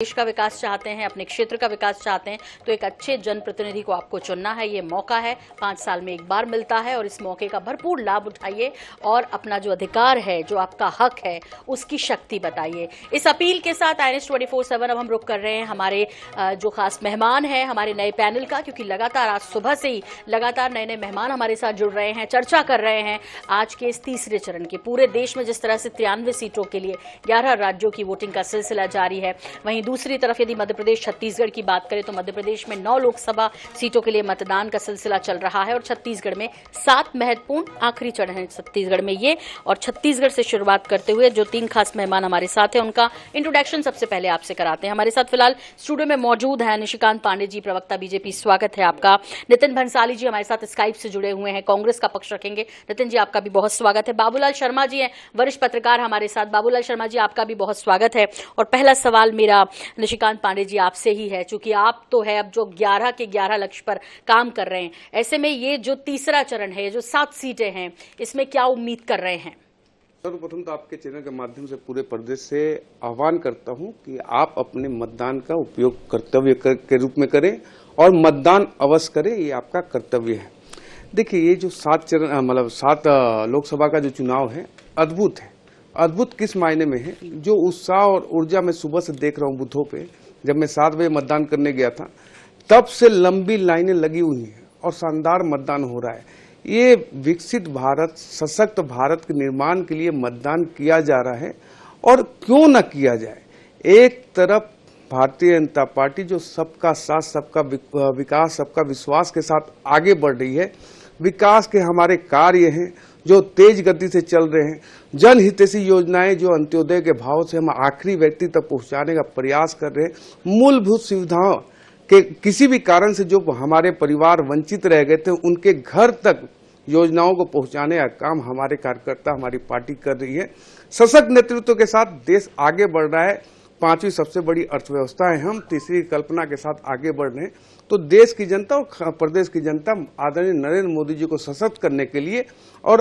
देश का विकास चाहते हैं, अपने क्षेत्र का विकास चाहते हैं तो एक अच्छे जनप्रतिनिधि को आपको चुनना है। ये मौका है, 5 साल में एक बार मिलता है और इस मौके का भरपूर लाभ उठाइए और अपना जो अधिकार है, जो आपका हक है, उसकी शक्ति बताइए। इस अपील के साथ INS 24/7 अब हम रुक कर रहे हैं हमारे जो खास मेहमान हैं हमारे नए पैनल का, क्योंकि लगातार आज सुबह से ही लगातार नए नए मेहमान हमारे साथ जुड़ रहे हैं, चर्चा कर रहे हैं आज के इस तीसरे चरण के। पूरे देश में जिस तरह से 93 सीटों के लिए 11 राज्यों की वोटिंग का सिलसिला जारी है, वहीं दूसरी तरफ यदि मध्य प्रदेश छत्तीसगढ़ की बात करें तो मध्य प्रदेश में 9 लोकसभा सीटों के लिए मतदान का सिलसिला चल रहा है और छत्तीसगढ़ में 7 महत्वपूर्ण आखिरी चरण है छत्तीसगढ़ में ये। और छत्तीसगढ़ से शुरुआत करते हुए जो 3 खास मेहमान हमारे साथ हैं उनका इंट्रोडक्शन सबसे पहले आपसे कराते हैं। हमारे साथ फिलहाल स्टूडियो में मौजूद है निशिकांत पांडे जी, प्रवक्ता बीजेपी, स्वागत है आपका। नितिन भंसाली जी हमारे साथ स्काइप से जुड़े हुए हैं, कांग्रेस का पक्ष रखेंगे। नितिन जी आपका भी बहुत स्वागत है। बाबूलाल शर्मा जी हैं, वरिष्ठ पत्रकार हमारे साथ। बाबूलाल शर्मा जी आपका भी बहुत स्वागत है। और पहला सवाल मेरा निशिकांत पांडे जी आपसे ही है, चूंकि आप तो है अब जो 11 के 11 लक्ष्य पर काम कर रहे हैं, ऐसे में ये जो तीसरा चरण है, जो 7 सीटें हैं, इसमें क्या उम्मीद कर रहे हैं? सर्वप्रथम तो आपके चैनल के माध्यम से पूरे प्रदेश से आह्वान करता हूं कि आप अपने मतदान का उपयोग कर्तव्य के रूप में करें और मतदान अवश्य करें, ये आपका कर्तव्य है। देखिए, ये जो 7 चरण मतलब 7 लोकसभा का जो चुनाव है, अद्भुत है। अद्भुत किस मायने में है? जो उत्साह और ऊर्जा मैं सुबह से देख रहा हूँ बूथों पे, जब मैं 7 बजे मतदान करने गया था तब से लंबी लाइनें लगी हुई हैं और शानदार मतदान हो रहा है। ये विकसित भारत, सशक्त भारत के निर्माण के लिए मतदान किया जा रहा है और क्यों न किया जाए। एक तरफ भारतीय जनता पार्टी जो सबका साथ, सबका विकास, सबका विश्वास के साथ आगे बढ़ रही है, विकास के हमारे कार्य हैं जो तेज गति से चल रहे हैं, जनहितैषी योजनाएं जो अंत्योदय के भाव से हम आखिरी व्यक्ति तक पहुंचाने का प्रयास कर रहे हैं, मूलभूत सुविधाओं के किसी भी कारण से जो हमारे परिवार वंचित रह गए थे उनके घर तक योजनाओं को पहुंचाने का काम हमारे कार्यकर्ता, हमारी पार्टी कर रही है। सशक्त नेतृत्व के साथ देश आगे बढ़ रहा है। 5वीं सबसे बड़ी अर्थव्यवस्था है हम, तीसरी कल्पना के साथ आगे बढ़ रहे हैं। तो देश की जनता और प्रदेश की जनता आदरणीय नरेंद्र मोदी जी को सशक्त करने के लिए और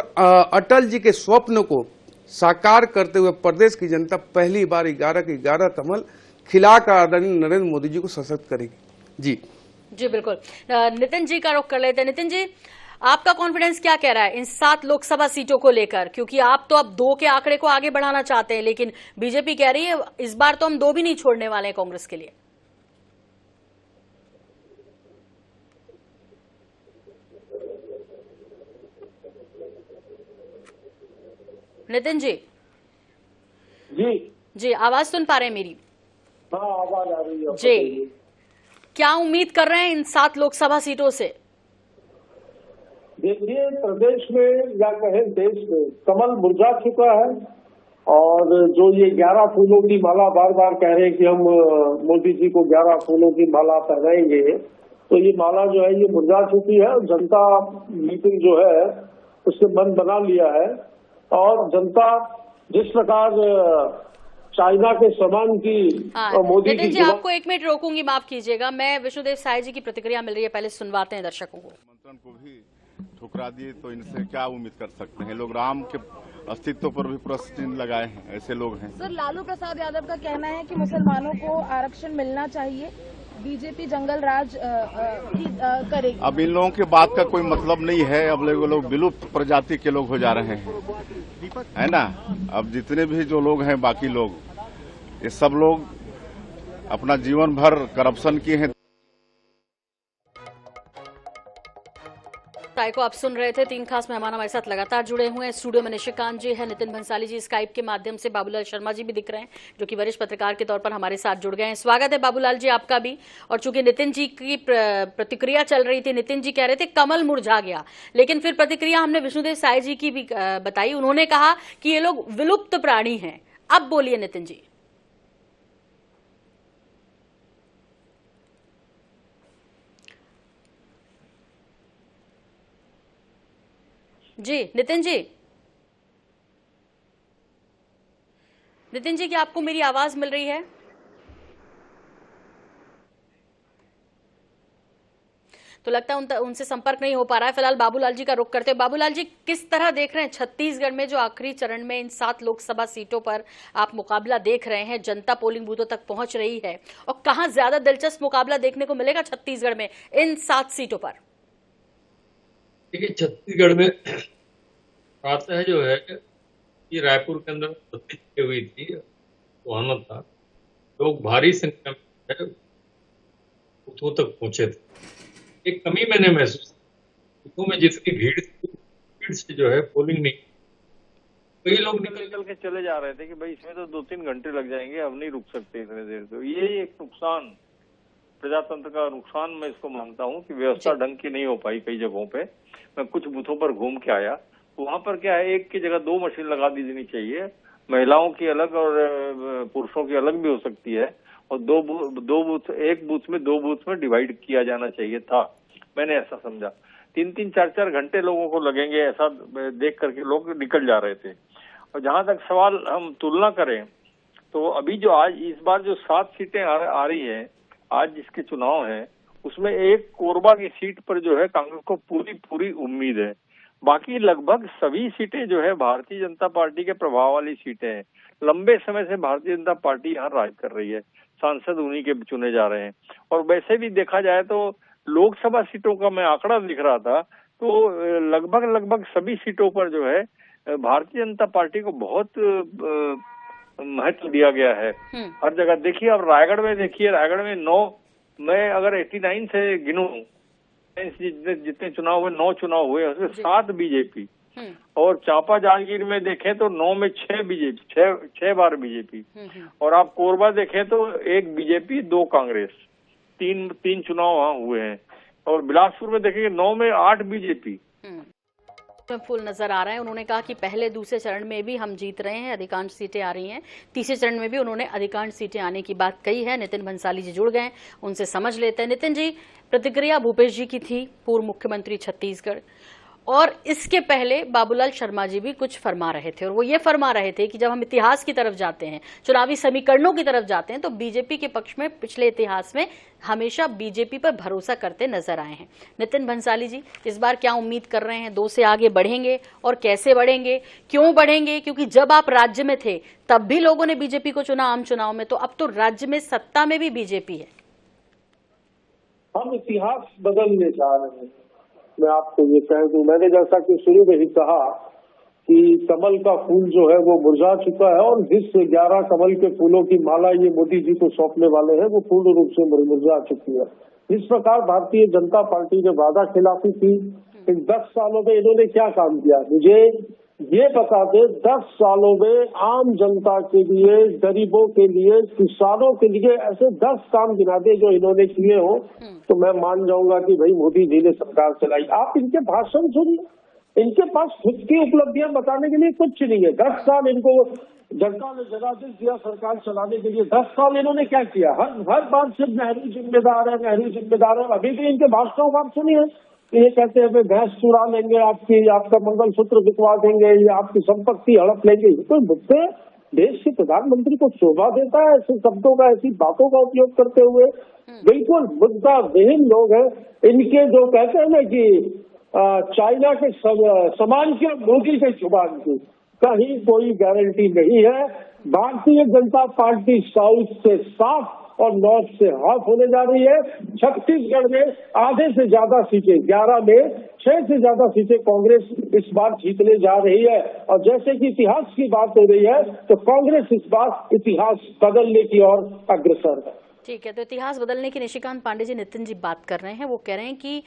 अटल जी के स्वप्न को साकार करते हुए प्रदेश की जनता पहली बार 11 के 11 कमल खिलाकर आदरणीय नरेंद्र मोदी जी को सशक्त करेगी। जी बिल्कुल। नितिन जी का रुख कर लेते हैं। नितिन जी, आपका कॉन्फिडेंस क्या कह रहा है इन 7 लोकसभा सीटों को लेकर? क्योंकि आप तो अब 2 के आंकड़े को आगे बढ़ाना चाहते हैं, लेकिन बीजेपी कह रही है इस बार तो हम 2 भी नहीं छोड़ने वाले हैं कांग्रेस के लिए। नितिन जी जी आवाज सुन पा रहे हैं मेरी? हाँ, आवाज आ रही है जी। क्या उम्मीद कर रहे हैं इन 7 लोकसभा सीटों से? देखिए, प्रदेश में या कहें देश में कमल मुरझा चुका है और जो ये 11 फूलों की माला बार बार कह रहे हैं कि हम मोदी जी को 11 फूलों की माला पहनाएंगे, तो ये माला जो है ये मुरझा चुकी है। जनता मीटिंग जो है उससे मन बना लिया है और जनता जिस प्रकार चाइना के सामान की मोदी नितिन जी आपको 1 मिनट रोकूंगी, माफ कीजिएगा। मैं विष्णुदेव साय जी की प्रतिक्रिया मिल रही है, पहले सुनवाते हैं दर्शकों को। मंत्रण को भी ठुकरा दिए तो इनसे क्या उम्मीद कर सकते हैं? लोग राम के अस्तित्व पर भी प्रश्न चिन्ह लगाए हैं, ऐसे लोग हैं। सर, लालू प्रसाद यादव का कहना है कि मुसलमानों को आरक्षण मिलना चाहिए, बीजेपी जंगल राज करेगी। अब इन लोगों की बात का कोई मतलब नहीं है। अब लोग विलुप्त प्रजाति के लोग हो जा रहे हैं, है ना। अब जितने भी जो लोग हैं, बाकी लोग, ये सब लोग अपना जीवन भर करप्शन किए हैं। को आप सुन रहे थे। 3 खास मेहमान हमारे साथ लगातार जुड़े हुए हैं। स्टूडियो में निशिकांत जी है, नितिन भंसाली जी स्काइप के माध्यम से, बाबूलाल शर्मा जी भी दिख रहे हैं जो कि वरिष्ठ पत्रकार के तौर पर हमारे साथ जुड़ गए हैं। स्वागत है बाबूलाल जी आपका भी। और चूंकि नितिन जी की प्रतिक्रिया चल रही थी, नितिन जी कह रहे थे कमल मुरझा गया, लेकिन फिर प्रतिक्रिया हमने विष्णुदेव साय जी की भी बताई। उन्होंने कहा कि ये लोग विलुप्त प्राणी हैं। अब बोलिए नितिन जी। जी नितिन जी, नितिन जी क्या आपको मेरी आवाज मिल रही है? तो लगता है उनसे संपर्क नहीं हो पा रहा है। फिलहाल बाबूलाल जी का रुख करते हैं। बाबूलाल जी, किस तरह देख रहे हैं छत्तीसगढ़ में जो आखिरी चरण में इन 7 लोकसभा सीटों पर आप मुकाबला देख रहे हैं, जनता पोलिंग बूथों तक पहुंच रही है, और कहां ज्यादा दिलचस्प मुकाबला देखने को मिलेगा छत्तीसगढ़ में इन 7 सीटों पर? देखिए, छत्तीसगढ़ में प्रातः जो है कि रायपुर के अंदर प्रतिष्ठा हुई थी, सुहाना था, लोग भारी संख्या में बूथों तक पहुंचे थे। एक कमी मैंने महसूस की, बूथों में जितनी भीड़ थी, भीड़ से जो है पोलिंग नहीं, कई लोग निकल के चले जा रहे थे कि भाई इसमें तो 2-3 घंटे लग जाएंगे, अब नहीं रुक सकते इतने देर। तो ये एक नुकसान, प्रजातंत्र का नुकसान मैं इसको मानता हूँ कि व्यवस्था ढंग की नहीं हो पाई कई जगहों पे। मैं कुछ बूथों पर घूम के आया, वहां पर क्या है, एक की जगह 2 मशीन लगा दी जानी चाहिए। महिलाओं की अलग और पुरुषों की अलग भी हो सकती है, और एक बूथ में 2 बूथ में डिवाइड किया जाना चाहिए था। मैंने ऐसा समझा। 3-3, 4-4 घंटे लोगों को लगेंगे, ऐसा देख करके लोग निकल जा रहे थे। और जहां तक सवाल हम तुलना करें, तो अभी जो आज इस बार जो 7 सीटें आ रही है, आज जिसके चुनाव है, उसमें एक कोरबा की सीट पर जो है कांग्रेस को पूरी उम्मीद है। बाकी लगभग सभी सीटें जो है भारतीय जनता पार्टी के प्रभाव वाली सीटें हैं। लंबे समय से भारतीय जनता पार्टी यहाँ राज कर रही है, सांसद उन्हीं के चुने जा रहे हैं। और वैसे भी देखा जाए तो लोकसभा सीटों का मैं आंकड़ा दिख रहा था, तो लगभग सभी सीटों पर जो है भारतीय जनता पार्टी को बहुत महत्व दिया गया है। हर जगह देखिए, अब रायगढ़ में देखिए, रायगढ़ में 9, मैं अगर 89 से गिनूं, जितने चुनाव हुए, 9 चुनाव हुए, उसमें 7 बीजेपी, और चांपा जांजगीर में देखें तो 9 में 6 बीजेपी, 6 बार बीजेपी, और आप कोरबा देखें तो 1 बीजेपी 2 कांग्रेस, 3 चुनाव वहाँ हुए हैं। और बिलासपुर में देखेंगे 9 में 8 बीजेपी। फुल नजर आ रहा है। उन्होंने कहा कि पहले दूसरे चरण में भी हम जीत रहे हैं, अधिकांश सीटें आ रही हैं, तीसरे चरण में भी उन्होंने अधिकांश सीटें आने की बात कही है। नितिन भंसाली जी जुड़ गए, उनसे समझ लेते हैं। नितिन जी, प्रतिक्रिया भूपेश जी की थी, पूर्व मुख्यमंत्री छत्तीसगढ़, और इसके पहले बाबूलाल शर्मा जी भी कुछ फरमा रहे थे, और वो ये फरमा रहे थे कि जब हम इतिहास की तरफ जाते हैं, चुनावी समीकरणों की तरफ जाते हैं, तो बीजेपी के पक्ष में पिछले इतिहास में हमेशा बीजेपी पर भरोसा करते नजर आए हैं। नितिन भंसाली जी, इस बार क्या उम्मीद कर रहे हैं? 2 से आगे बढ़ेंगे, और कैसे बढ़ेंगे, क्यों बढ़ेंगे? क्योंकि जब आप राज्य में थे तब भी लोगों ने बीजेपी को चुना आम चुनाव में, तो अब तो राज्य में सत्ता में भी बीजेपी है। हम इतिहास बदलने जा रहे हैं। मैं आपको ये कह दूं, मैंने जैसा कि शुरू में ही कहा कि कमल का फूल जो है वो मुरझा चुका है, और जिस 11 कमल के फूलों की माला ये मोदी जी को सौंपने वाले हैं, वो पूर्ण रूप से मुरझा चुकी है। इस प्रकार भारतीय जनता पार्टी ने वादा खिलाफी की। इन 10 सालों में इन्होंने क्या काम किया, मुझे ये बता दे। 10 सालों में आम जनता के लिए, गरीबों के लिए, किसानों के लिए ऐसे 10 काम गिना दे जो इन्होंने किए हो, तो मैं मान जाऊंगा कि भाई मोदी जी ने सरकार चलाई। आप इनके भाषण सुनिए, इनके पास खुद की उपलब्धियां बताने के लिए कुछ नहीं है। 10 साल इनको जनता ने जनादेश दिया सरकार चलाने के लिए। 10 साल इन्होंने क्या किया? हर बात सिर्फ नेहरू जिम्मेदार है, नेहरू जिम्मेदार है। अभी भी इनके भाषणों का आप सुनिए, ये कहते हैं भैंस चुरा लेंगे आपकी, आपका मंगलसूत्र बिकवा देंगे, या आपकी संपत्ति हड़प लेंगे। तो मुद्दे देश के प्रधानमंत्री को शोभा देता है ऐसे शब्दों का, ऐसी बातों का उपयोग करते हुए? बिल्कुल मुद्दा विहीन लोग हैं। इनके जो कहते हैं ना कि चाइना के समान के मोदी के जुबान की कहीं कोई गारंटी नहीं है। भारतीय जनता पार्टी साउथ से साफ और नॉर्थ से हाफ होने जा रही है। छत्तीसगढ़ में आधे से ज्यादा सीटें, 11 में 6 से ज्यादा सीटें कांग्रेस इस बार जीतने जा रही है। और जैसे कि इतिहास की बात हो रही है, तो कांग्रेस इस बार इतिहास बदलने की ओर अग्रसर है। ठीक है, तो इतिहास बदलने की निशिकांत पांडे जी, नितिन जी बात कर रहे हैं। वो कह रहे हैं कि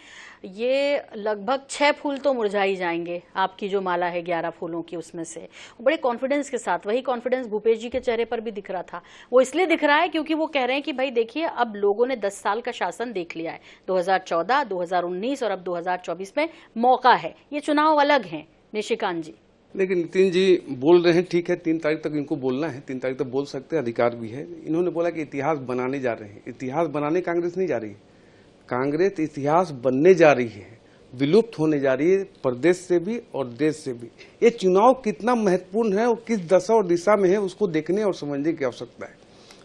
ये लगभग 6 फूल तो मुरझाई जाएंगे, आपकी जो माला है 11 फूलों की उसमें से। बड़े कॉन्फिडेंस के साथ, वही कॉन्फिडेंस भूपेश जी के चेहरे पर भी दिख रहा था। वो इसलिए दिख रहा है क्योंकि वो कह रहे हैं कि भाई देखिए, अब लोगों ने 10 साल का शासन देख लिया है, 2014, 2019 और अब 2024 में मौका है, ये चुनाव अलग है। निशिकांत जी, लेकिन नितिन जी बोल रहे हैं, ठीक है, 3 तारीख तक इनको बोलना है, 3 तारीख तक बोल सकते हैं, अधिकार भी है। इन्होंने बोला कि इतिहास बनाने जा रहे हैं। इतिहास बनाने कांग्रेस नहीं जा रही है, कांग्रेस इतिहास बनने जा रही है, विलुप्त होने जा रही है, प्रदेश से भी और देश से भी। ये चुनाव कितना महत्वपूर्ण है और किस दशा और दिशा में है, उसको देखने और समझने की आवश्यकता है।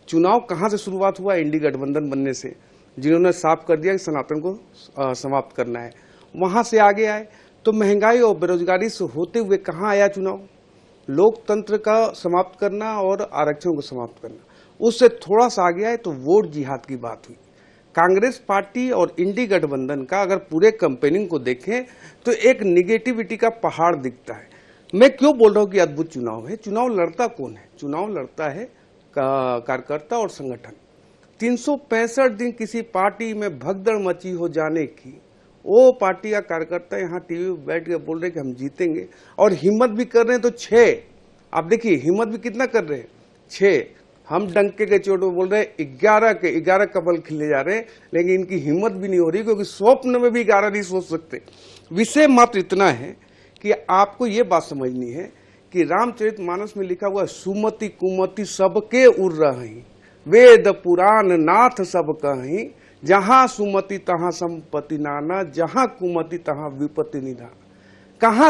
चुनाव कहाँ से शुरुआत हुआ? इंडी गठबंधन बनने से। जिन्होंने साफ कर दिया कि सनातन को समाप्त करना है। वहां से आगे आए तो महंगाई और बेरोजगारी से होते हुए कहाँ आया चुनाव? लोकतंत्र का समाप्त करना और आरक्षण को समाप्त करना। उससे थोड़ा सा आगे आए तो वोट जिहाद की बात हुई। कांग्रेस पार्टी और इंडी गठबंधन का अगर पूरे कंपेनिंग को देखें तो एक निगेटिविटी का पहाड़ दिखता है। मैं क्यों बोल रहा हूं कि अद्भुत चुनाव है? चुनाव लड़ता कौन है? चुनाव लड़ता है कार्यकर्ता और संगठन। 365 दिन किसी पार्टी में भगदड़ मची हो जाने की, वो पार्टी का कार्यकर्ता यहाँ टीवी पे बैठ के बोल रहे कि हम जीतेंगे, और हिम्मत भी कर रहे हैं तो 6। आप देखिए हिम्मत भी कितना कर रहे हैं, 6। हम डंके के चोट में बोल रहे हैं 11 के 11 कमल खिले जा रहे हैं, लेकिन इनकी हिम्मत भी नहीं हो रही, क्योंकि स्वप्न में भी 11 नहीं सोच सकते। विषय मात्र इतना है कि आपको ये बात समझनी है कि रामचरितमानस में लिखा हुआ सुमति कुमति सबके उड़ रही, वेद पुराण नाथ सब कहीं, जहां सुमति तहां संपत्ति नाना, जहां कुमति तहां विपत्ति निधान। कहां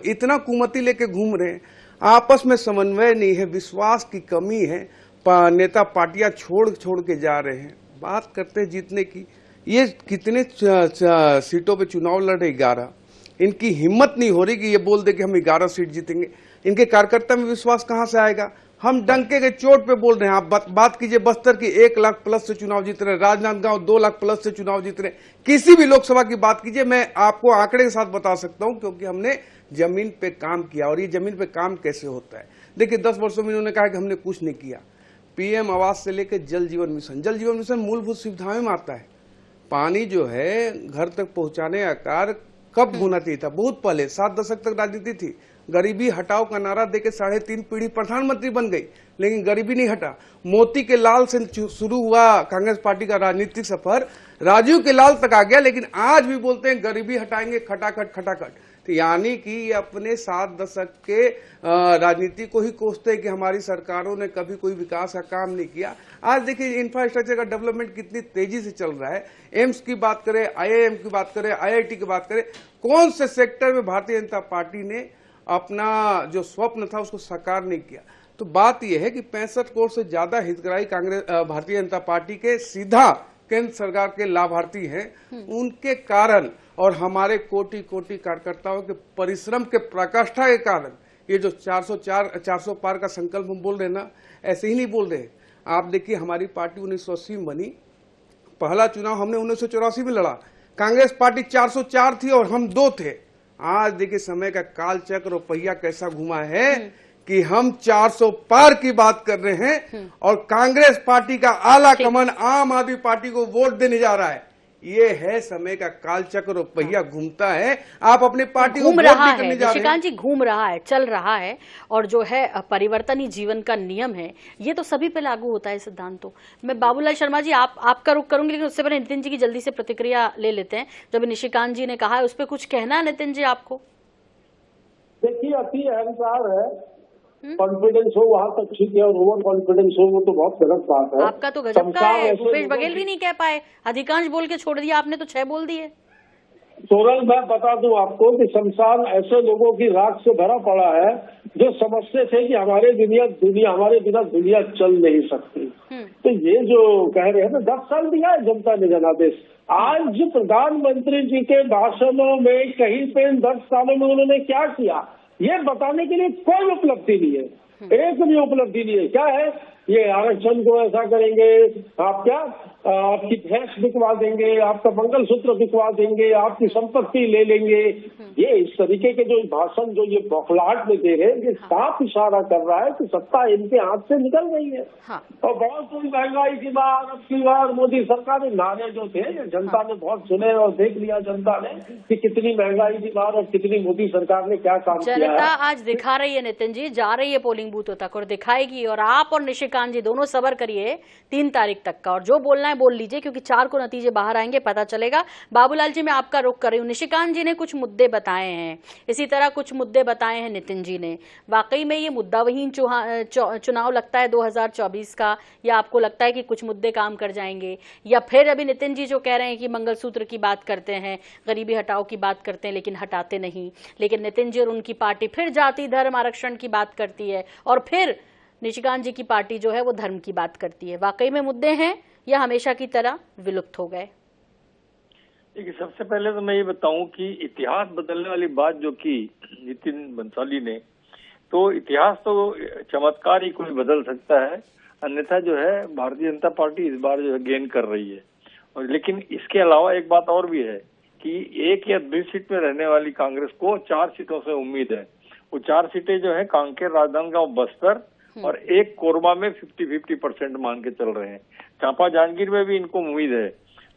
इतना कुमति लेके घूम रहे हैं, आपस में समन्वय नहीं है, विश्वास की कमी है, नेता पार्टियां छोड़ के जा रहे हैं। बात करते हैं जीतने की, ये कितने सीटों पे चुनाव लड़े? 11। इनकी हिम्मत नहीं हो रही कि ये बोल दे कि हम 11 सीट जीतेंगे। इनके कार्यकर्ता में विश्वास कहां से आएगा? हम डंके के चोट पे बोल रहे हैं। आप बात कीजिए बस्तर की 1 लाख प्लस से चुनाव जीत रहे, राजनांदगांव 2 लाख प्लस से चुनाव जीत रहे, किसी भी लोकसभा की बात कीजिए, मैं आपको आंकड़े के साथ बता सकता हूं, क्योंकि हमने जमीन पे काम किया। और ये जमीन पे काम कैसे होता है? देखिए 10 वर्षों में इन्होंने कहा कि हमने कुछ नहीं किया। पीएम आवास से लेकर जल जीवन मिशन, जल जीवन मिशन मूलभूत सुविधाओं में आता है। पानी जो है घर तक पहुंचाने का कार्य कब होना चाहिए था? बहुत पहले, 7 दशक तक राजनीति थी। गरीबी हटाओ का नारा देके 3.5 पीढ़ी प्रधानमंत्री बन गई, लेकिन गरीबी नहीं हटा। मोती के लाल से शुरू हुआ कांग्रेस पार्टी का राजनीतिक सफर, राजीव के लाल तक आ गया, लेकिन आज भी बोलते हैं गरीबी हटाएंगे, खटाखट खटाखट। तो यानी कि ये अपने 7 दशक के राजनीति को ही कोसते हैं कि हमारी सरकारों ने कभी कोई विकास का काम नहीं किया। आज देखिए इंफ्रास्ट्रक्चर का डेवलपमेंट कितनी तेजी से चल रहा है। एम्स की बात करें, IIM की बात करें, IIT की बात करें, कौन से सेक्टर में भारतीय जनता पार्टी ने अपना जो स्वप्न था उसको साकार नहीं किया? तो बात यह है कि 65 करोड़ से ज्यादा हितग्राही भारतीय जनता पार्टी के सीधा केंद्र सरकार के लाभार्थी हैं। उनके कारण और हमारे कोटि कोटि कार्यकर्ताओं के परिश्रम के प्रकाष्ठा के कारण ये जो 400 पार का संकल्प हम बोल रहे हैं ना, ऐसे ही नहीं बोल रहे। आप देखिए हमारी पार्टी 1980 में बनी, पहला चुनाव हमने 1984 में लड़ा। कांग्रेस पार्टी 404 थी और हम 2 थे। आज देखिए समय का काल चक्र और पहिया कैसा घुमा है कि हम 400 पार की बात कर रहे हैं और कांग्रेस पार्टी का आला कमान आम आदमी पार्टी को वोट देने जा रहा है। ये है समय का काल चक्र और पहिया घूमता है। आप अपनी पार्टी को घूम रहा है, निशिकांत जी घूम रहा है, चल रहा है, और जो है परिवर्तन ही जीवन का नियम है, ये तो सभी पे लागू होता है सिद्धांत। तो मैं बाबूलाल शर्मा जी आपका रुख करूंगी, लेकिन उससे पहले नितिन जी की जल्दी से प्रतिक्रिया ले लेते हैं। जब निशिकांत जी ने कहा है उस पर कुछ कहना है नितिन जी आपको? देखिए अति अहंकार है, कॉन्फिडेंस हो वहां तक ठीक है, और ओवर कॉन्फिडेंस हो वो तो बहुत गलत बात है। आपका तो गजब का है, भूपेश बघेल भी नहीं कह पाए, अधिकांश बोल के छोड़ दिया आपने, तो 6 बोल दिए। सोरल मैं बता दूं आपको कि शमशान ऐसे लोगों की राख से भरा पड़ा है जो समझते थे कि हमारे हमारे बिना दुनिया चल नहीं सकती। तो ये जो कह रहे हैं ना, 10 साल दिया है जनता ने जनादेश। आज प्रधानमंत्री जी के भाषणों में कहीं पे 10 सालों में उन्होंने क्या किया ये बताने के लिए कोई उपलब्धि नहीं है, एक भी उपलब्धि नहीं है। क्या है ये आरक्षण को ऐसा करेंगे, आप क्या आपकी भैंस बिकवा देंगे, आपका मंगलसूत्र बिकवा देंगे, आपकी संपत्ति ले लेंगे। ये इस तरीके के जो भाषण जो ये बौखलाहट में दे रहे हैं, ये साफ इशारा कर रहा है कि सत्ता इनके हाथ से निकल गई है। और बहुत कोई महंगाई की बात, अब की बार मोदी सरकार ने नारे जो थे जनता ने बहुत सुने और देख लिया जनता ने कि कितनी महंगाई की बात और कितनी मोदी सरकार ने क्या काम किया है। जनता आज दिखा रही है नितिन जी, जा रही है पोलिंग बूथों तक और दिखाएगी। और आप और निशिकांत जी दोनों सबर करिए 3 तारीख तक का, और जो बोलना है बोल लीजिए, क्योंकि 4 को नतीजे बाहर आएंगे, पता चलेगा। बाबूलाल जी मैं आपका रुख कर रही हूँ। निशिकांत जी ने कुछ मुद्दे बताए हैं, इसी तरह कुछ मुद्दे बताए हैं नितिन जी ने। वाकई में ये मुद्दाविहीन चुनाव लगता है 2024 का, या आपको लगता है कि कुछ मुद्दे काम कर जाएंगे? या फिर अभी नितिन जी जो कह रहे हैं कि मंगलसूत्र की बात करते हैं, गरीबी हटाओ की बात करते हैं, लेकिन हटाते नहीं, लेकिन नितिन जी और उनकी पार्टी फिर जाति धर्म आरक्षण की बात करती है, और फिर निशिकांत जी की पार्टी जो है वो धर्म की बात करती है। वाकई में मुद्दे हैं या हमेशा की तरह विलुप्त हो गए? देखिए, सबसे पहले तो मैं ये बताऊं कि इतिहास बदलने वाली बात जो की नितिन बंसाली ने, तो इतिहास तो चमत्कार ही कोई बदल सकता है, अन्यथा जो है भारतीय जनता पार्टी इस बार जो है गेन कर रही है। और लेकिन इसके अलावा एक बात और भी है कि 1 या 2 सीट में रहने वाली कांग्रेस को 4 सीटों से उम्मीद है। वो 4 सीटें जो है कांकेर, राजनांदगांव, बस्तर और एक कोरबा में 50-50% मान के चल रहे हैं। चांपा जांजगीर में भी इनको उम्मीद है,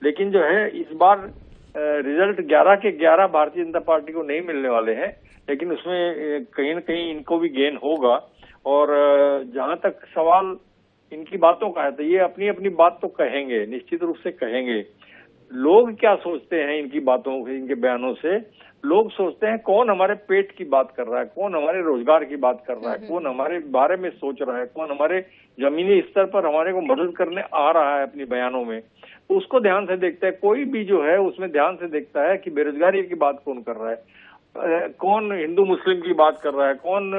लेकिन जो है इस बार रिजल्ट 11 के 11 भारतीय जनता पार्टी को नहीं मिलने वाले हैं, लेकिन उसमें कहीं न कहीं इनको भी गेन होगा। और जहां तक सवाल इनकी बातों का है, तो ये अपनी अपनी बात तो कहेंगे, निश्चित रूप से कहेंगे। लोग क्या सोचते हैं इनकी बातों, इनके बयानों से? लोग सोचते हैं कौन हमारे पेट की बात कर रहा है, कौन हमारे रोजगार की बात कर रहा है, कौन हमारे बारे में सोच रहा है, कौन हमारे जमीनी स्तर पर हमारे को मदद करने आ रहा है अपनी बयानों में। तो उसको ध्यान से देखता है, कोई भी जो है उसमें ध्यान से देखता है कि बेरोजगारी की बात कौन कर रहा है, कौन हिंदू मुस्लिम की बात कर रहा है, कौन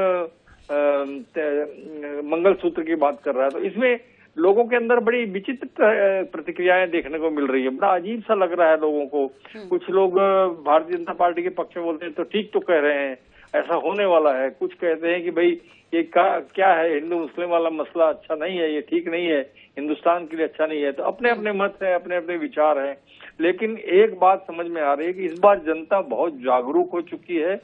मंगलसूत्र की बात कर रहा है। तो इसमें लोगों के अंदर बड़ी विचित्र प्रतिक्रियाएं देखने को मिल रही है, बड़ा अजीब सा लग रहा है लोगों को। कुछ लोग भारतीय जनता पार्टी के पक्ष में बोलते हैं तो ठीक तो कह रहे हैं, ऐसा होने वाला है। कुछ कहते हैं कि भाई ये क्या है, हिंदू मुस्लिम वाला मसला अच्छा नहीं है, ये ठीक नहीं है, हिंदुस्तान के लिए अच्छा नहीं है। तो अपने अपने मत है, अपने अपने विचार हैं। लेकिन एक बात समझ में आ रही है कि इस बार जनता बहुत जागरूक हो चुकी है।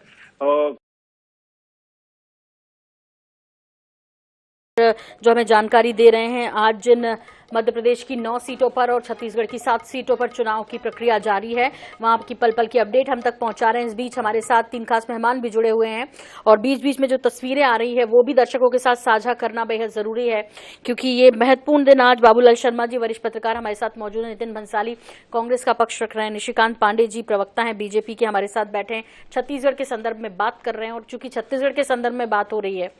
जो हमें जानकारी दे रहे हैं, आज जिन मध्य प्रदेश की 9 सीटों पर और छत्तीसगढ़ की 7 सीटों पर चुनाव की प्रक्रिया जारी है, वहां की पल पल की अपडेट हम तक पहुंचा रहे हैं। इस बीच हमारे साथ 3 खास मेहमान भी जुड़े हुए हैं और बीच बीच में जो तस्वीरें आ रही है वो भी दर्शकों के साथ साझा करना बेहद जरूरी है, क्योंकि ये महत्वपूर्ण दिन आज बाबूलाल शर्मा जी वरिष्ठ पत्रकार हमारे साथ मौजूद हैं, नितिन भंसाली कांग्रेस का पक्ष रख रहे हैं, निशिकांत पांडे जी प्रवक्ता हैं बीजेपी के हमारे साथ बैठे हैं, छत्तीसगढ़ के संदर्भ में बात कर रहे हैं। और चूंकि छत्तीसगढ़ के संदर्भ में बात हो रही है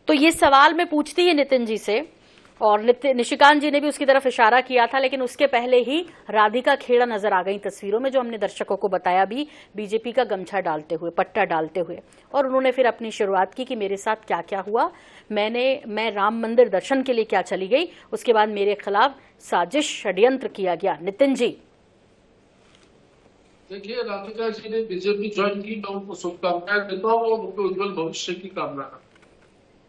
तो ये सवाल मैं पूछती है नितिन जी से, और निशिकांत जी ने भी उसकी तरफ इशारा किया था, लेकिन उसके पहले ही राधिका खेड़ा नजर आ गई तस्वीरों में, जो हमने दर्शकों को बताया भी बीजेपी का गमछा डालते हुए, पट्टा डालते हुए। और उन्होंने फिर अपनी शुरुआत की कि मेरे साथ क्या क्या हुआ, मैं राम मंदिर दर्शन के लिए क्या चली गई, उसके बाद मेरे खिलाफ साजिश षड्यंत्र किया गया। नितिन जी देखिए, राधिका जी ने बीजेपी ज्वाइन की, मैं उनको शुभकामनाएं देता हूँ और उनके उज्जवल भविष्य की कामना,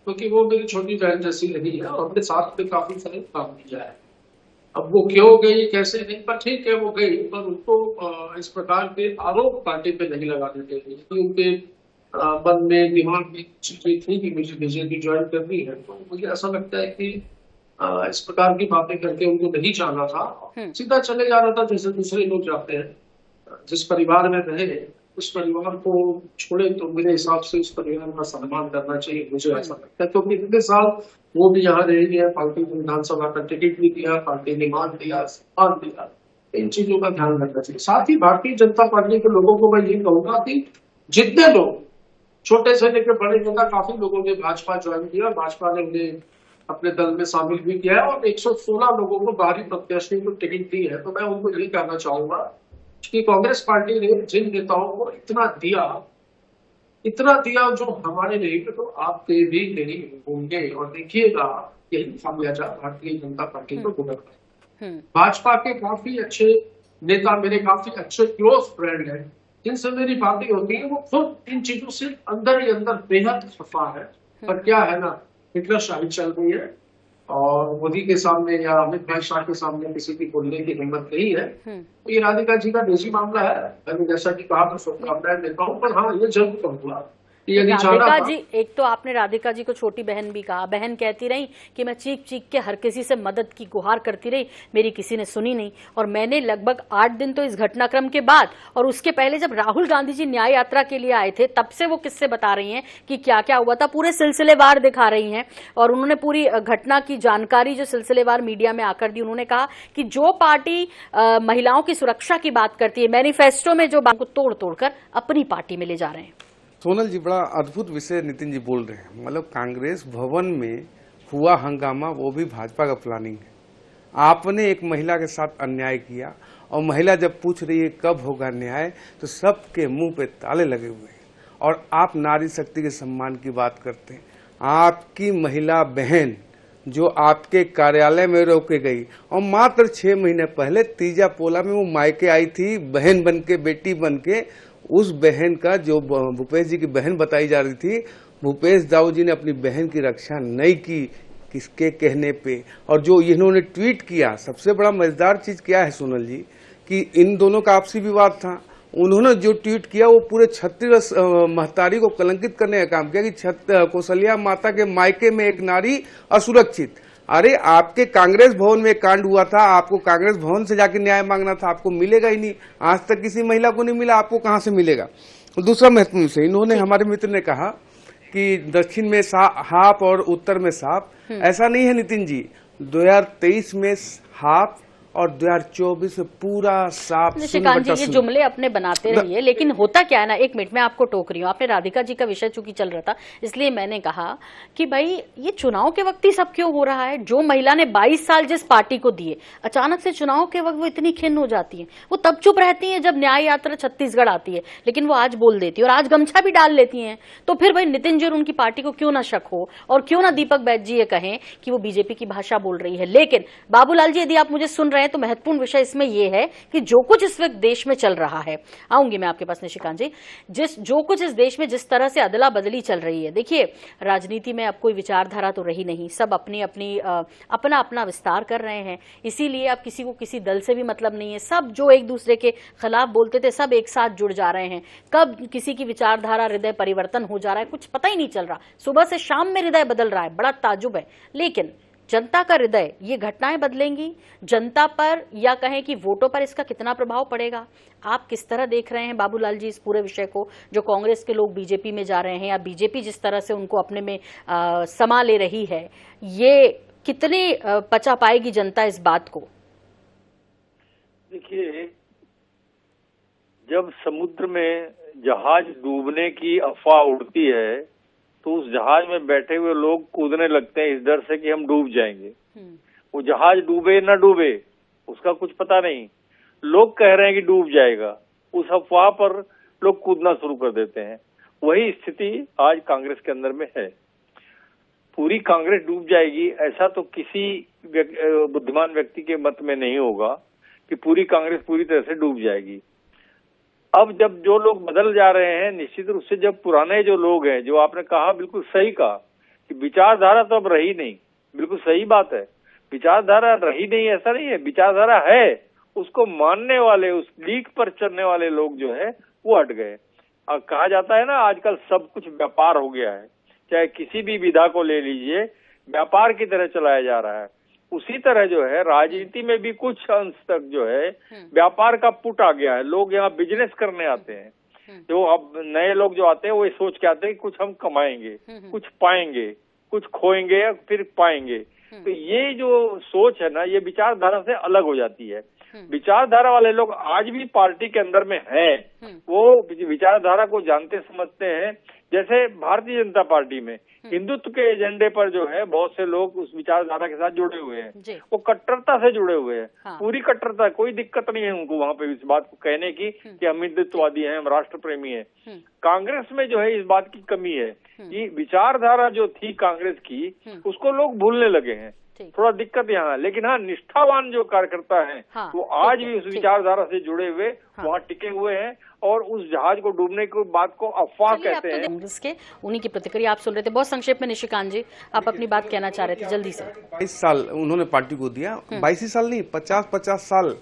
क्योंकि वो मेरी छोटी बहन जैसी रही है और अपने साथ में काफी सारे काम किया है। अब वो क्यों गई, कैसे नहीं, पर ठीक है वो गई, पर उनको इस प्रकार के आरोप पार्टी पे नहीं लगाने चाहिए। उनके मन में, दिमाग में चीजें थी कि मुझे बीजेपी ज्वाइन करनी है, तो मुझे ऐसा लगता है कि इस प्रकार की बातें करके उनको नहीं जाना था, सीधा चले जाना था जैसे दूसरे लोग जाते हैं। जिस परिवार में रहे उस परिवार को छोड़े, तो मेरे हिसाब से उस परिवार का सम्मान करना चाहिए, मुझे ऐसा लगता है। क्योंकि इतने साल वो भी यहाँ रह गया, पार्टी को विधानसभा का टिकट भी दिया, पार्टी ने मान दिया, सम्मान दिया, इन चीजों का ध्यान रखना चाहिए। साथ ही भारतीय जनता पार्टी के लोगों को मैं ये कहूंगा कि जितने लोग छोटे से लेकर बड़े नेता, काफी लोगों ने भाजपा ज्वाइन किया, भाजपा ने उन्हें अपने दल में शामिल भी किया है और 116 लोगों को बाहरी प्रत्याशी को टिकट दी है। तो मैं उनको ये कहना चाहूंगा कि कांग्रेस पार्टी ने जिन नेताओं को इतना दिया जो हमारे नहीं तो आपके भी नहीं होंगे, और देखिएगा यही खामियाजा भारतीय जनता पार्टी को भुगतना है। भाजपा के काफी अच्छे नेता, मेरे काफी अच्छे क्लोज फ्रेंड हैं, जिनसे मेरी बातें होती है, वो खुद इन चीजों से अंदर ही अंदर बेहद खफा है। पर क्या है ना, हिटलर शाही चल रही है और मोदी के सामने या अमित भाई शाह के सामने किसी की बोलने की हिम्मत नहीं है। तो ये राधिका जी का निजी मामला है, मैंने जैसा कि कहा, मैं शुभकामनाएं देता हूँ। पर हाँ, ये जरूर कहूँगा राधिका जी, एक तो आपने राधिका जी को छोटी बहन भी कहा, बहन कहती रही कि मैं चीख चीख के हर किसी से मदद की गुहार करती रही, मेरी किसी ने सुनी नहीं। और मैंने लगभग 8 दिन तो इस घटनाक्रम के बाद और उसके पहले जब राहुल गांधी जी न्याय यात्रा के लिए आए थे, तब से वो किस्से बता रही हैं कि क्या क्या हुआ था, पूरे सिलसिलेवार दिखा रही हैं। और उन्होंने पूरी घटना की जानकारी जो सिलसिलेवार मीडिया में आकर दी। उन्होंने कहा कि जो पार्टी महिलाओं की सुरक्षा की बात करती है, मैनिफेस्टो में जो बात को तोड़ तोड़कर अपनी पार्टी में ले जा रहे हैं। सोनल जी, बड़ा अद्भुत विषय नितिन जी बोल रहे हैं। मतलब कांग्रेस भवन में हुआ हंगामा, वो भी भाजपा का प्लानिंग है। आपने एक महिला के साथ अन्याय किया और महिला जब पूछ रही है कब होगा न्याय, तो सबके मुंह पे ताले लगे हुए हैं। और आप नारी शक्ति के सम्मान की बात करते हैं। आपकी महिला बहन जो आपके कार्यालय में रोके गई, और मात्र 6 महीने पहले तीजा पोला में वो मायके आई थी बहन बन के, बेटी बन के। उस बहन का, जो भूपेश जी की बहन बताई जा रही थी, भूपेश दाऊ जी ने अपनी बहन की रक्षा नहीं की, किसके कहने पे। और जो इन्होंने ट्वीट किया, सबसे बड़ा मजेदार चीज क्या है सोनल जी, कि इन दोनों का आपसी विवाद था। उन्होंने जो ट्वीट किया वो पूरे छत्तीस महतारी को कलंकित करने का काम किया कि कौशल्या माता के मायके में एक नारी असुरक्षित। अरे आपके कांग्रेस भवन में कांड हुआ था, आपको कांग्रेस भवन से जाके न्याय मांगना था, आपको मिलेगा ही नहीं। आज तक किसी महिला को नहीं मिला, आपको कहां से मिलेगा। दूसरा महत्वपूर्ण विषय, इन्होंने, हमारे मित्र ने कहा कि दक्षिण में हाफ और उत्तर में साफ। ऐसा नहीं है नितिन जी, 2023 में हाफ और 2024 में पूरा साफ। निशिकांत जी, ये जुमले अपने बनाते रहिए, लेकिन होता क्या है ना, एक मिनट में आपको टोक रही हूँ। आपने राधिका जी का विषय चूंकि चल रहा था, इसलिए मैंने कहा कि भाई ये चुनाव के वक्त ही सब क्यों हो रहा है। जो महिला ने 22 साल जिस पार्टी को दिए, अचानक से चुनाव के वक्त वो इतनी खिन्न हो जाती है। वो तब चुप रहती है जब न्याय यात्रा छत्तीसगढ़ आती है, लेकिन वो आज बोल देती है और आज गमछा भी डाल लेती है। तो फिर भाई नितिन जी और उनकी पार्टी को क्यों ना शक हो, और क्यों ना दीपक बैज जी ये कहें कि वो बीजेपी की भाषा बोल रही है। लेकिन बाबूलाल जी, यदि आप मुझे सुन रहे हैं तो महत्वपूर्ण विषय इसमें यह है कि जो कुछ इस वक्त देश में चल रहा है, आऊंगी मैं आपके पास निशिकांत जी, जो कुछ इस देश में जिस तरह से अदला बदली चल रही है, देखिए राजनीति में अब कोई विचारधारा तो रही नहीं, सब अपनी अपनी अपना अपना विस्तार कर रहे हैं। इसीलिए अब किसी को किसी दल से भी मतलब नहीं है। सब जो एक दूसरे के खिलाफ बोलते थे, सब एक साथ जुड़ जा रहे हैं। कब किसी की विचारधारा, हृदय परिवर्तन हो जा रहा है, कुछ पता ही नहीं चल रहा। सुबह से शाम में हृदय बदल रहा है, बड़ा ताजुब है। लेकिन जनता का हृदय, ये घटनाएं बदलेंगी जनता पर, या कहें कि वोटों पर इसका कितना प्रभाव पड़ेगा? आप किस तरह देख रहे हैं बाबूलाल जी इस पूरे विषय को, जो कांग्रेस के लोग बीजेपी में जा रहे हैं, या बीजेपी जिस तरह से उनको अपने में समा ले रही है, ये कितने पचा पाएगी जनता इस बात को? देखिए, जब समुद्र में जहाज डूबने की अफवाह उड़ती है तो उस जहाज में बैठे हुए लोग कूदने लगते हैं इस डर से कि हम डूब जाएंगे। वो जहाज डूबे न डूबे उसका कुछ पता नहीं, लोग कह रहे हैं कि डूब जाएगा, उस अफवाह पर लोग कूदना शुरू कर देते हैं। वही स्थिति आज कांग्रेस के अंदर में है। पूरी कांग्रेस डूब जाएगी ऐसा तो किसी बुद्धिमान व्यक्ति के मत में नहीं होगा कि पूरी कांग्रेस पूरी तरह से डूब जाएगी। अब जब जो लोग बदल जा रहे हैं, निश्चित रूप से जब पुराने जो लोग हैं, जो आपने कहा बिल्कुल सही कहा कि विचारधारा तो अब रही नहीं, बिल्कुल सही बात है, विचारधारा रही नहीं ऐसा नहीं है, विचारधारा है, उसको मानने वाले, उस लीक पर चलने वाले लोग जो है वो हट गए। कहा जाता है ना आजकल सब कुछ व्यापार हो गया है, चाहे किसी भी विधा को ले लीजिए, व्यापार की तरह चलाया जा रहा है। उसी तरह जो है राजनीति में भी कुछ अंश तक जो है व्यापार का पुट आ गया है। लोग यहाँ बिजनेस करने आते हैं, जो अब नए लोग जो आते हैं वो सोच के आते हैं कि कुछ हम कमाएंगे, कुछ पाएंगे, कुछ खोएंगे या फिर पाएंगे। तो ये जो सोच है ना, ये विचारधारा से अलग हो जाती है। विचारधारा वाले लोग आज भी पार्टी के अंदर में हैं, वो विचारधारा को जानते समझते हैं। जैसे भारतीय जनता पार्टी में हिंदुत्व के एजेंडे पर जो है बहुत से लोग उस विचारधारा के साथ जुड़े हुए हैं, वो कट्टरता से जुड़े हुए हैं। हाँ। पूरी कट्टरता, कोई दिक्कत नहीं है उनको वहाँ पे इस बात को कहने की कि हम हिंदुत्ववादी हैं, हम राष्ट्र प्रेमी हैं। कांग्रेस में जो है इस बात की कमी है कि विचारधारा जो थी कांग्रेस की उसको लोग भूलने लगे हैं, थोड़ा दिक्कत यहाँ है। लेकिन हाँ, निष्ठावान जो कार्यकर्ता हैं वो आज भी उस विचारधारा से जुड़े हुए वहाँ टिके हुए हैं और उस जहाज को डूबने की बात को अफवाह कहते हैं। कांग्रेस के उन्हीं की प्रतिक्रिया आप सुन रहे थे। बहुत संक्षेप में निशिकांत जी, आप अपनी बात कहना चाह रहे थे, जल्दी से। 22 साल उन्होंने पार्टी को दिया, 22 साल नहीं, 50-50 साल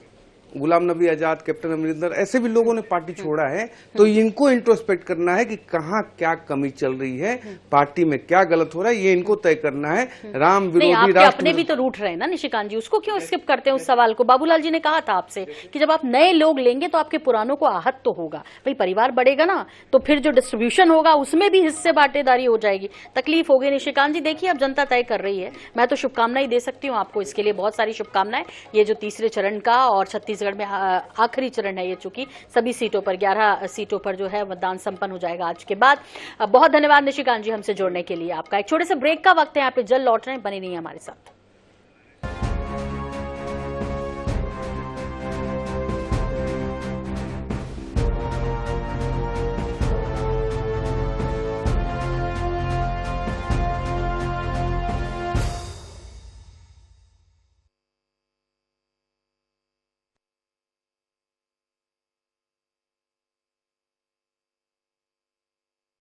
गुलाम नबी आजाद, कैप्टन अमरिंदर, ऐसे भी लोगों ने पार्टी छोड़ा है। तो इनको इंट्रोस्पेक्ट करना है कि कहाँ क्या कमी चल रही है, पार्टी में क्या गलत हो रहा है, ये इनको तय करना है। राम विरोधी राष्ट्र अपने भी तो रूठ रहे हैं ना निशिकांत जी, उसको क्यों स्किप करते हैं उस सवाल को? बाबूलाल जी ने कहा था आपसे कि जब आप नए लोग लेंगे तो आपके पुरानों को आहत तो होगा। भाई परिवार बढ़ेगा ना, तो फिर जो डिस्ट्रीब्यूशन होगा उसमें भी हिस्से बांटेदारी हो जाएगी, तकलीफ होगी। निशिकांत जी देखिए, अब जनता तय कर रही है। मैं तो शुभकामनाएं दे सकती हूँ आपको, इसके लिए बहुत सारी शुभकामनाएं। ये जो तीसरे चरण का और छत्तीसगढ़ में आखिरी चरण है ये, चूंकि सभी सीटों पर 11 सीटों पर जो है मतदान संपन्न हो जाएगा आज के बाद। बहुत धन्यवाद निशिकांत जी हमसे जुड़ने के लिए। आपका एक छोटे से ब्रेक का वक्त है, यहाँ पे जल्द लौट रहे हैं, बने नहीं हमारे साथ।